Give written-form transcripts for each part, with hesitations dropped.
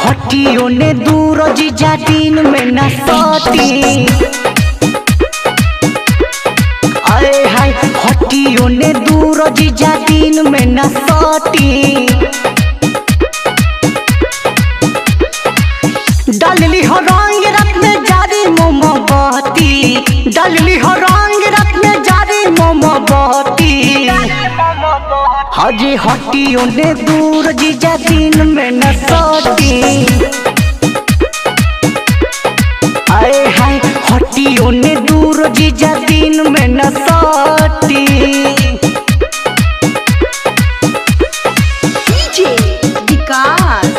हटियो ने दूर जीजा दिन में न सटी। आए हाय हटियो ने दूर जीजा दिन में न सटी। डालली हो रंग रात में जारी मोमबत्ती, डालली हो रंग रात में जारी मोमबत्ती। हाजी हटियो ने दूर जीजा दिन में न सटी। आए हाय हटियो ने दूर जीजा दिन में न सटी। डीजे विकास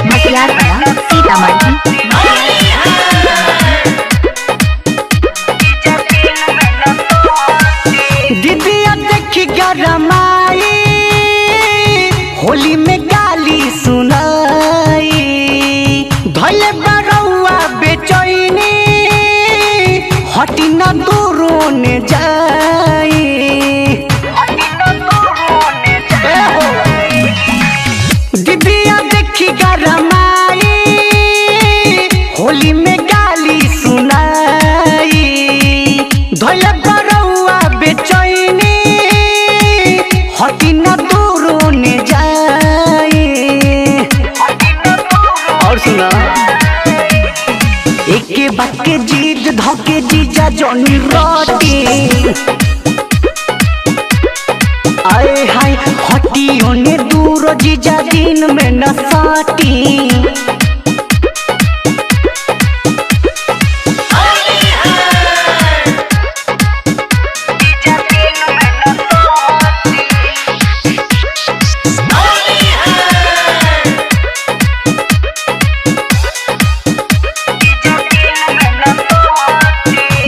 मटियारपाड़ा सीतामढ़ी। दीदिया देखी गरमाई होली में गाली सुनाई। धैले बरौआ बेचैनी हटी न दूरों ने जाई। दीदिया देखी गरमाई होली में गाली सुनाई। धैले बरौआ बेचैनी हटी न दूरों ने जाए। और सुना एके बात के जीद धोके जीजा जॉनी रोटी। आए हाय हटियो ने दूर जीजा दिन में न सटी।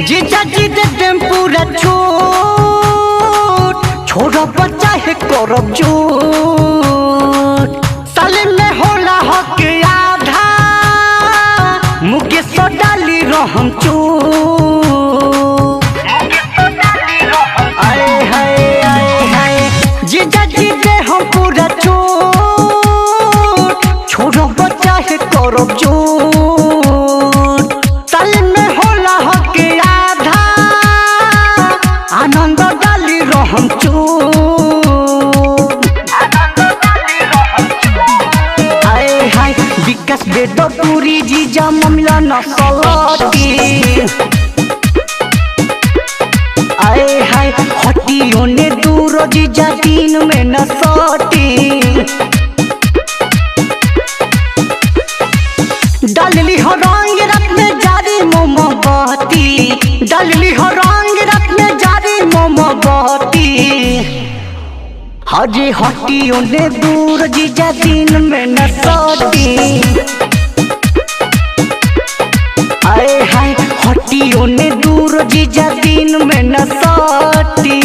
जीजा जी दे देम पूरा छूट, छोड़ा बच्चा है करब झूठ। साले में होला हक आधा मुके सो डाली रहम चूट। आए हाय आए हाय जीजा जी दे हम पूरा छूट, छोड़ा बच्चा है करब झूठ। साले में होला हक आनंद डाली रहम चूट। आए हाय विकास बेद पूरी जीजा ममिला न सलटी। आए हाय हटियो ने दूर जीजा दिन में न सटी। डालली हो रंग रात में जारी मोमबत्ती, डालली हो रंग रात में जारी मोमबत्ती। हाजी हटियो ने दूर जीजा दिन में न सटी। आए हाय हटियो ने दूर जीजा दिन में न सटी।